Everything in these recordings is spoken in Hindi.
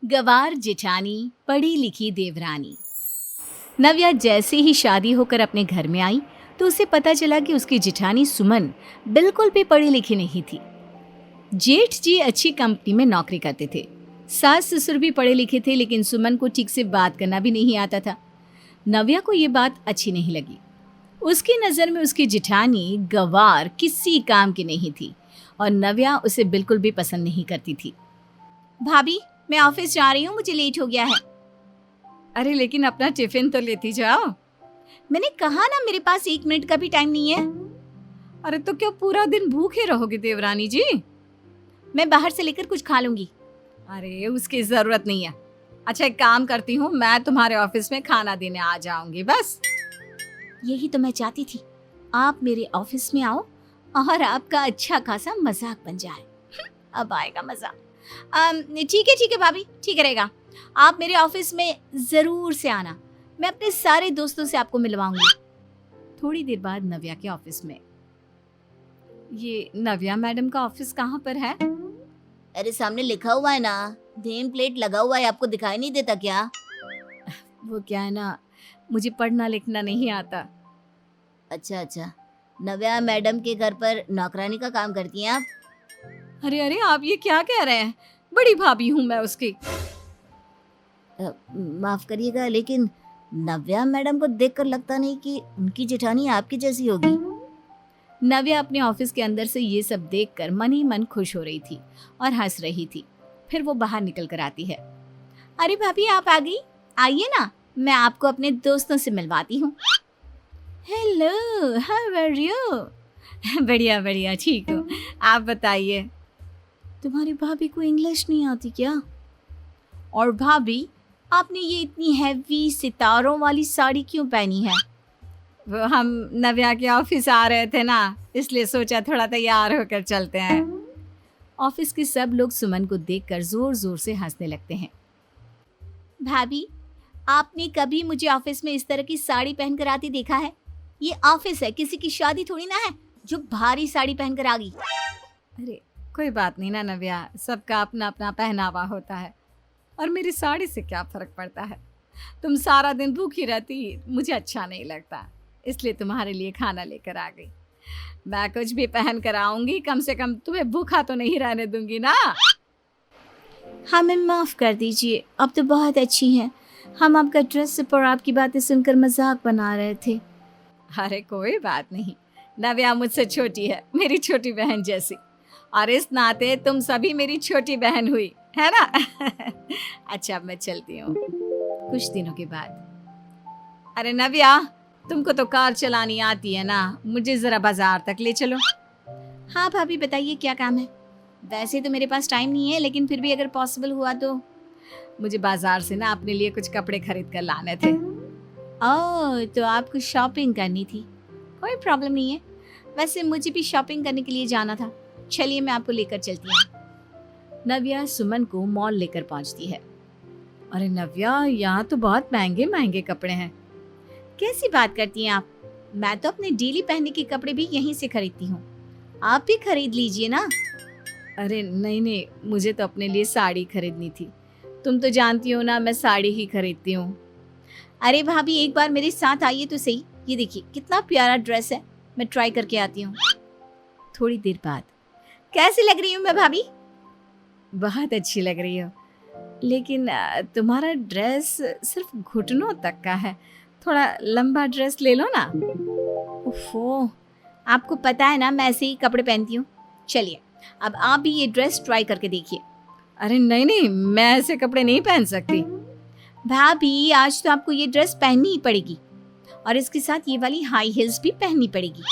गवार जेठानी पढ़ी लिखी देवरानी। नव्या जैसे ही शादी होकर अपने घर में आई तो उसे पता चला कि उसकी जेठानी सुमन बिल्कुल भी पढ़ी लिखी नहीं थी। जेठ जी अच्छी कंपनी में नौकरी करते थे। सास ससुर भी पढ़े लिखे थे, लेकिन सुमन को ठीक से बात करना भी नहीं आता था। नव्या को ये बात अच्छी नहीं लगी। उसकी नज़र में उसकी जेठानी गवार किसी काम की नहीं थी और नव्या उसे बिल्कुल भी पसंद नहीं करती थी। भाभी, मैं ऑफिस जा रही हूँ, मुझे लेट हो गया है। अरे लेकिन अपना टिफिन तो लेती जाओ। मैंने कहा ना, मेरे पास 1 मिनट का भी टाइम नहीं है। अरे तो क्या पूरा दिन भूखे रहोगे देवरानी जी? मैं बाहर से लेकर कुछ खा लूंगी। अरे उसकी जरूरत नहीं है। अच्छा एक काम करती हूँ, मैं तुम्हारे ऑफिस में खाना देने आ जाऊंगी बस। यही तो मैं चाहती थी, आप मेरे ऑफिस में आओ और आपका अच्छा खासा मजाक बन जाए। अब आएगा मजा। ठीक है भाभी, ठीक रहेगा। आप मेरे ऑफिस में जरूर से आना, मैं अपने सारे दोस्तों से आपको मिलवाऊंगी। थोड़ी देर बाद नव्या के ऑफिस में। ये नव्या मैडम का ऑफिस कहाँ पर है? अरे सामने लिखा हुआ है ना, नेम प्लेट लगा हुआ है, आपको दिखाई नहीं देता क्या? वो क्या है ना, मुझे पढ़ना लिखना नहीं आता। अच्छा, नव्या मैडम के घर पर नौकरानी का काम करती हैं आप? अरे आप ये क्या कह रहे हैं? बड़ी भाभी हूँ मैं उसकी। माफ करिएगा, लेकिन नव्या मैडम को देखकर लगता नहीं कि उनकी जेठानी आपकी जैसी होगी। नव्या अपने ऑफिस के अंदर से ये सब देखकर मन ही मन खुश हो रही थी और हंस रही थी। फिर वो बाहर निकल कर आती है। अरे भाभी, आप आ गई? आइए ना, मैं आपको अपने दोस्तों से मिलवाती हूँ। Hello, how are you? बढ़िया, ठीक हूँ। आप बताइए, तुम्हारी भाभी को इंग्लिश नहीं आती क्या? और भाभी, आपने ये इतनी हैवी सितारों वाली साड़ी क्यों पहनी है? वो हम नव्या के ऑफिस आ रहे थे ना, इसलिए सोचा थोड़ा तैयार होकर चलते हैं। ऑफिस के सब लोग सुमन को देखकर जोर जोर से हंसने लगते हैं। भाभी, आपने कभी मुझे ऑफिस में इस तरह की साड़ी पहनकर आती देखा है? ये ऑफिस है, किसी की शादी थोड़ी ना है जो भारी साड़ी पहनकर आ गई। अरे कोई बात नहीं ना नव्या, सबका अपना अपना पहनावा होता है और मेरी साड़ी से क्या फर्क पड़ता है। तुम सारा दिन भूखी रहती, मुझे अच्छा नहीं लगता, इसलिए तुम्हारे लिए खाना लेकर आ गई। मैं कुछ भी पहन कर आऊंगी, कम से कम तुम्हें भूखा तो नहीं रहने दूंगी ना। हमें माफ कर दीजिए, अब तो बहुत अच्छी हैं। हम आपका ड्रेस और आपकी बातें सुनकर मजाक बना रहे थे। अरे कोई बात नहीं, नव्या मुझसे छोटी है, मेरी छोटी बहन जैसी, और इस नाते तुम सभी मेरी छोटी बहन हुई है ना। अच्छा अब मैं चलती हूँ। कुछ दिनों के बाद। अरे नव्या, तुमको तो कार चलानी आती है ना, मुझे जरा बाजार तक ले चलो। हाँ भाभी, बताइए क्या काम है? वैसे तो मेरे पास टाइम नहीं है, लेकिन फिर भी अगर पॉसिबल हुआ तो। मुझे बाजार से ना अपने लिए कुछ कपड़े खरीद कर लाने थे। ओह, तो आपको शॉपिंग करनी थी? कोई प्रॉब्लम नहीं है, वैसे मुझे भी शॉपिंग करने के लिए जाना था। चलिए मैं आपको लेकर चलती हूँ। नव्या सुमन को मॉल लेकर पहुँचती है। अरे नव्या, यहाँ तो बहुत महंगे महंगे कपड़े हैं। कैसी बात करती हैं आप? मैं तो अपने डेली पहनने के कपड़े भी यहीं से खरीदती हूँ, आप भी खरीद लीजिए ना। अरे नहीं, मुझे तो अपने लिए साड़ी खरीदनी थी। तुम तो जानती हो ना, मैं साड़ी ही खरीदती हूँ। अरे भाभी, एक बार मेरे साथ आइए तो सही। ये देखिए कितना प्यारा ड्रेस है, मैं ट्राई करके आती हूँ। थोड़ी देर बाद। कैसी लग रही हूँ मैं भाभी? बहुत अच्छी लग रही हो, लेकिन तुम्हारा ड्रेस सिर्फ घुटनों तक का है, थोड़ा लंबा ड्रेस ले लो ना। ओफो, आपको पता है ना मैं ऐसे ही कपड़े पहनती हूँ। चलिए अब आप भी ये ड्रेस ट्राई करके देखिए। अरे नहीं, मैं ऐसे कपड़े नहीं पहन सकती। भाभी, आज तो आपको ये ड्रेस पहननी ही पड़ेगी, और इसके साथ ये वाली हाई हील्स भी पहननी पड़ेगी।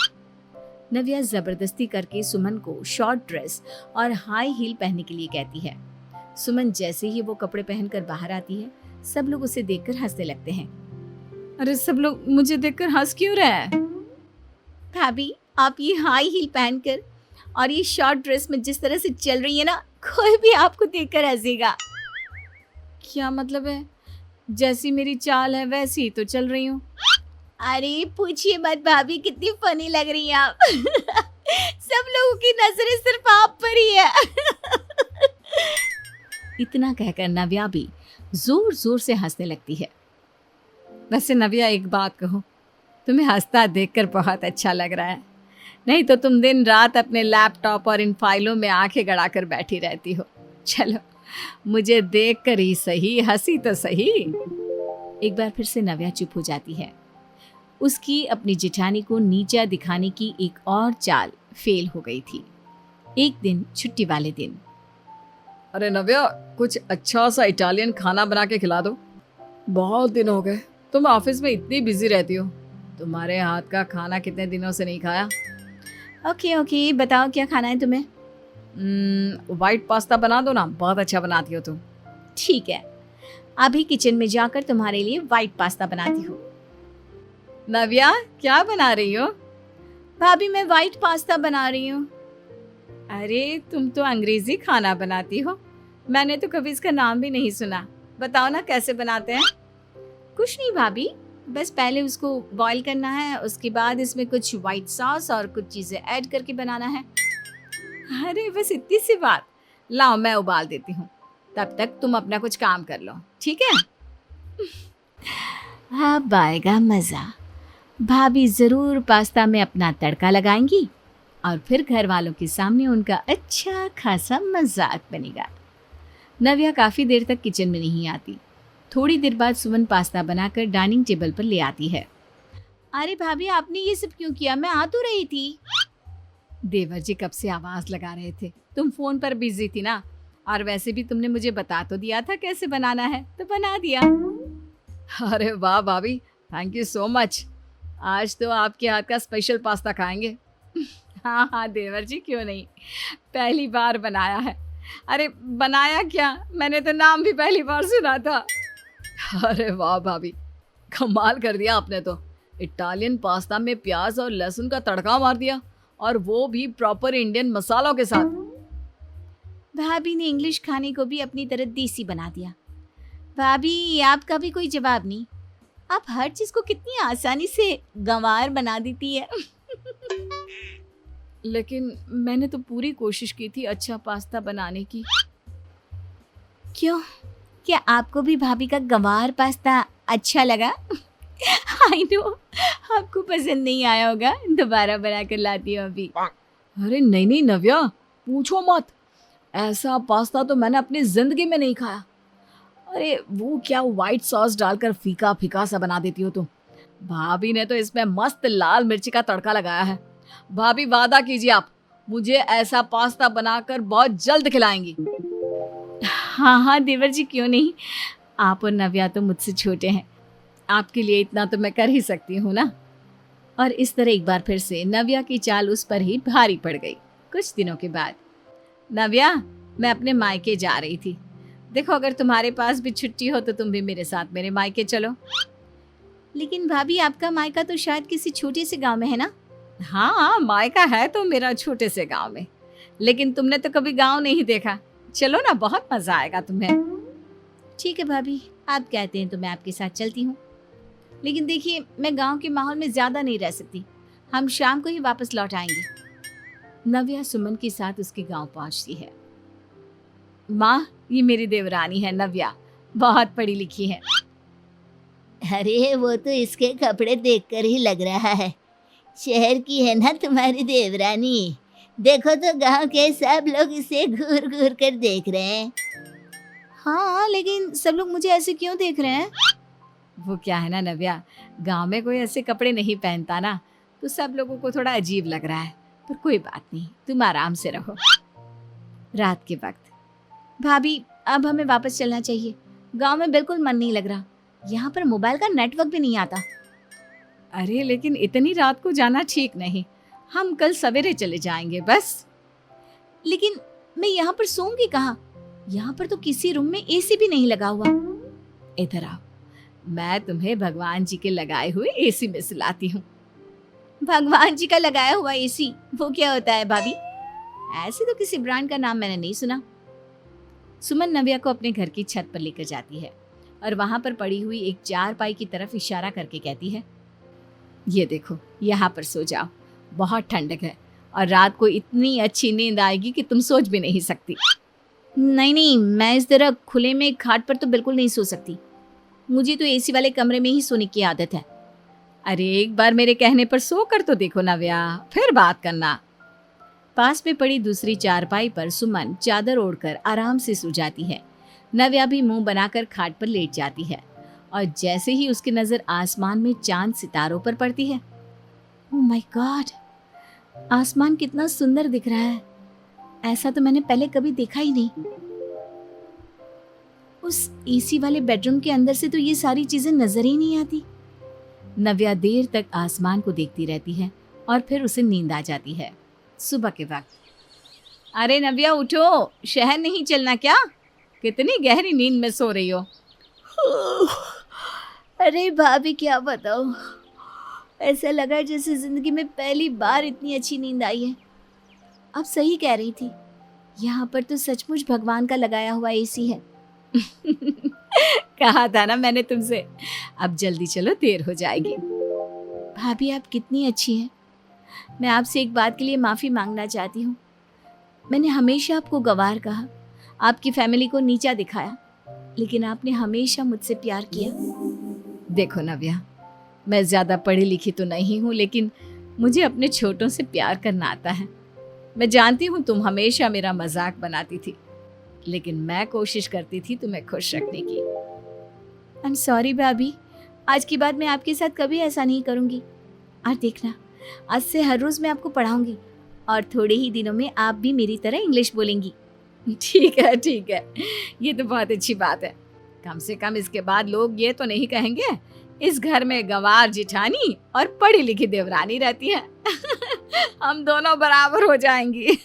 नव्या जबरदस्ती करके सुमन को शॉर्ट ड्रेस और हाई हील पहनने के लिए कहती है। सुमन जैसे ही वो कपड़े पहनकर बाहर आती है, सब लोग उसे देखकर हंसने लगते हैं। अरे सब लोग मुझे देखकर हंस क्यों रहे हैं? भाभी, आप ये हाई हील पहनकर और ये शॉर्ट ड्रेस में जिस तरह से चल रही है ना, कोई भी आपको देखकर हंसेगा। क्या मतलब है? जैसी मेरी चाल है वैसी ही तो चल रही हूँ। अरे पूछिए मत भाभी, कितनी फनी लग रही हैं आप। सब लोगों की नजरें सिर्फ आप पर ही है। इतना कहकर नव्या भी जोर जोर से हंसने लगती है। वैसे नव्या, एक बात कहूँ, तुम्हें हंसता देखकर बहुत अच्छा लग रहा है। नहीं तो तुम दिन रात अपने लैपटॉप और इन फाइलों में आंखें गड़ाकर बैठी रहती हो। चलो, मुझे देखकर ही सही, हंसी तो सही। एक बार फिर से नव्या चुप हो जाती है। उसकी अपनी जेठानी को नीचा दिखाने की एक और चाल फेल हो गई थी। एक दिन छुट्टी वाले दिन, अरे नव्या, कुछ अच्छा सा इटालियन खाना बना के खिला दो। बहुत दिन हो गए, तुम ऑफिस में इतनी बिजी रहती हो। तुम्हारे हाथ का खाना कितने दिनों से नहीं खाया। ओके ओके, बताओ क्या खाना है तुम्हें? वाइट पास्ता बना दो ना, बहुत अच्छा बनाती हो तुम। ठीक है, अभी किचन में जाकर तुम्हारे लिए वाइट पास्ता बनाती हूँ। नव्या, क्या बना रही हो? भाभी, मैं वाइट पास्ता बना रही हूँ। अरे, तुम तो अंग्रेजी खाना बनाती हो, मैंने तो कभी इसका नाम भी नहीं सुना। बताओ ना कैसे बनाते हैं। कुछ नहीं भाभी, बस पहले उसको बॉईल करना है, उसके बाद इसमें कुछ वाइट सॉस और कुछ चीज़ें ऐड करके बनाना है। अरे बस इतनी सी बात। लाओ, मैं उबाल देती हूँ, तब तक तुम अपना कुछ काम कर लो, ठीक है? अब आएगा मज़ा। भाभी ज़रूर पास्ता में अपना तड़का लगाएंगी और फिर घर वालों के सामने उनका अच्छा खासा मजाक बनेगा। नव्या काफ़ी देर तक किचन में नहीं आती। थोड़ी देर बाद सुमन पास्ता बनाकर डाइनिंग टेबल पर ले आती है। अरे भाभी, आपने ये सब क्यों किया? मैं आ तो रही थी। देवर जी कब से आवाज़ लगा रहे थे, तुम फ़ोन पर बिजी थी ना, और वैसे भी तुमने मुझे बता तो दिया था कैसे बनाना है, तो बना दिया। अरे वाह भाभी, थैंक यू सो मच। आज तो आपके हाथ का स्पेशल पास्ता खाएंगे। हाँ हाँ देवर जी, क्यों नहीं, पहली बार बनाया है। अरे बनाया क्या, मैंने तो नाम भी पहली बार सुना था। अरे वाह भाभी, कमाल कर दिया आपने तो। इटालियन पास्ता में प्याज और लहसुन का तड़का मार दिया, और वो भी प्रॉपर इंडियन मसालों के साथ। भाभी ने इंग्लिश खाने को भी अपनी तरह देसी बना दिया। भाभी, आपका भी कोई जवाब नहीं। आप हर चीज को कितनी आसानी से गंवार बना देती है। लेकिन मैंने तो पूरी कोशिश की थी अच्छा पास्ता बनाने की। क्यों, क्या आपको भी भाभी का गंवार पास्ता अच्छा लगा? आई नो, आपको पसंद नहीं आया होगा, दोबारा बना कर लाती हूँ अभी। अरे नहीं नहीं नव्या, पूछो मत। ऐसा पास्ता तो मैंने अपनी जिंदगी में नहीं खाया। अरे वो क्या व्हाइट सॉस डालकर फीका फीका सा बना देती हो तुम। भाभी ने तो इसमें मस्त लाल मिर्ची का तड़का लगाया है। भाभी, वादा कीजिए आप मुझे ऐसा पास्ता बनाकर बहुत जल्द खिलाएंगी। हाँ हाँ देवर जी, क्यों नहीं। आप और नव्या तो मुझसे छोटे हैं, आपके लिए इतना तो मैं कर ही सकती हूँ ना। और इस तरह एक बार फिर से नव्या की चाल उस पर ही भारी पड़ गई। कुछ दिनों के बाद, नव्या, मैं अपने मायके जा रही थी। देखो, अगर तुम्हारे पास भी छुट्टी हो तो तुम भी मेरे साथ मेरे मायके चलो। लेकिन भाभी, आपका मायका तो शायद किसी छोटे से गांव में है ना? हाँ, मायका है तो मेरा छोटे से गांव में, लेकिन तुमने तो कभी गांव नहीं देखा। चलो ना, बहुत मजा आएगा तुम्हें। ठीक है भाभी, आप कहते हैं तो मैं आपके साथ चलती हूँ। लेकिन देखिए, मैं गांव के माहौल में ज्यादा नहीं रह सकती, हम शाम को ही वापस लौट आएंगे। नव्या सुमन के साथ उसके गांव पहुंचती है। माँ, ये मेरी देवरानी है नव्या, बहुत पढ़ी लिखी है। अरे वो तो इसके कपड़े देखकर ही लग रहा है, शहर की है ना तुम्हारी देवरानी। देखो तो गांव के सब लोग इसे घूर घूर कर देख रहे हैं। हाँ, लेकिन सब लोग मुझे ऐसे क्यों देख रहे हैं? वो क्या है ना नव्या, गांव में कोई ऐसे कपड़े नहीं पहनता ना, तो सब लोगों को थोड़ा अजीब लग रहा है। पर कोई बात नहीं, तुम आराम से रहो। रात के वक्त, भाभी अब हमें वापस चलना चाहिए। गांव में बिल्कुल मन नहीं लग रहा, यहाँ पर मोबाइल का नेटवर्क भी नहीं आता। अरे लेकिन इतनी रात को जाना ठीक नहीं, हम कल सवेरे चले जाएंगे बस। लेकिन मैं यहाँ पर सोऊंगी कहाँ? यहाँ पर तो किसी रूम में एसी भी नहीं लगा हुआ। इधर आओ, मैं तुम्हें भगवान जी के लगाए हुए एसी में सुलाती हूँ। भगवान जी का लगाया हुआ एसी, वो क्या होता है भाभी? ऐसे तो किसी ब्रांड का नाम मैंने नहीं सुना। सुमन नव्या को अपने घर की छत पर लेकर जाती है और वहां पर पड़ी हुई एक चारपाई की तरफ इशारा करके कहती है, ये देखो, यहाँ पर सो जाओ, बहुत ठंडक है और रात को इतनी अच्छी नींद आएगी कि तुम सोच भी नहीं सकती। नहीं नहीं, मैं इस तरह खुले में खाट पर तो बिल्कुल नहीं सो सकती। मुझे तो एसी वाले कमरे में ही सोने की आदत है। अरे एक बार मेरे कहने पर सो कर तो देखो नव्या, फिर बात करना। पास में पड़ी दूसरी चारपाई पर सुमन चादर ओढ़कर आराम से सो जाती है। नव्या भी मुंह बनाकर खाट पर लेट जाती है और जैसे ही उसकी नजर आसमान में चांद सितारों पर पड़ती है, ओह माय गॉड, आसमान कितना सुंदर दिख रहा है। ऐसा तो मैंने पहले कभी देखा ही नहीं। उस एसी वाले बेडरूम के अंदर से तो ये सारी चीजें नजर ही नहीं आती। नव्या देर तक आसमान को देखती रहती है और फिर उसे नींद आ जाती है। सुबह के वक्त, अरे नव्या उठो, शहर नहीं चलना क्या? कितनी गहरी नींद में सो रही हो। अरे भाभी क्या बताओ, ऐसा लगा जैसे जिंदगी में पहली बार इतनी अच्छी नींद आई है। अब सही कह रही थी, यहाँ पर तो सचमुच भगवान का लगाया हुआ एसी है। कहा था ना मैंने तुमसे। अब जल्दी चलो, देर हो जाएगी। भाभी आप कितनी अच्छी हैं। मैं आपसे एक बात के लिए माफ़ी मांगना चाहती हूँ। मैंने हमेशा आपको गंवार कहा, आपकी फैमिली को नीचा दिखाया, लेकिन आपने हमेशा मुझसे प्यार किया। देखो नव्या, मैं ज़्यादा पढ़ी लिखी तो नहीं हूँ, लेकिन मुझे अपने छोटों से प्यार करना आता है। मैं जानती हूँ तुम हमेशा मेरा मजाक बनाती थी, लेकिन मैं कोशिश करती थी तुम्हें खुश रखने की। आई एम सॉरी भाभी, आज के बाद मैं आपके साथ कभी ऐसा नहीं करूँगी। और देखना, आज से हर रोज़ मैं आपको पढ़ाऊँगी और थोड़े ही दिनों में आप भी मेरी तरह इंग्लिश बोलेंगी। ठीक है ठीक है, ये तो बहुत अच्छी बात है। कम से कम इसके बाद लोग ये तो नहीं कहेंगे इस घर में गंवार जिठानी और पढ़ी लिखी देवरानी रहती है। हम दोनों बराबर हो जाएंगी।